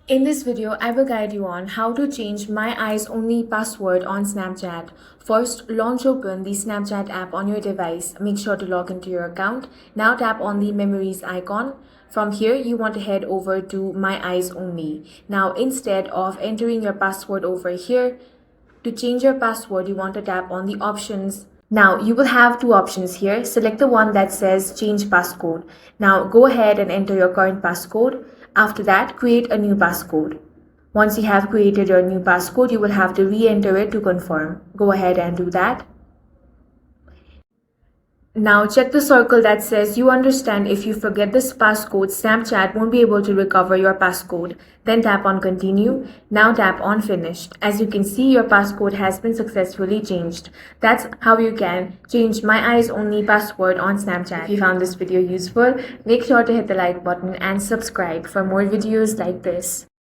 In this video, I will guide you on how to change My Eyes Only password on Snapchat. First, launch open the Snapchat app on your device. Make sure to log into your account. Now tap on the memories icon. From here, you want to head over to My Eyes Only. Now, instead of entering your password over here, to change your password, you want to tap on the options. Now, you will have two options here. Select the one that says change passcode. Now, go ahead and enter your current passcode. After that, create a new passcode. Once you have created your new passcode, you will have to re-enter it to confirm. Go ahead and do that. Now check the circle that says you understand if you forget this passcode, Snapchat won't be able to recover your passcode. Then tap on continue. Now tap on finished. As you can see, your passcode has been successfully changed. That's how you can change My Eyes Only password on Snapchat. If you found this video useful, make sure to hit the like button and subscribe for more videos like this.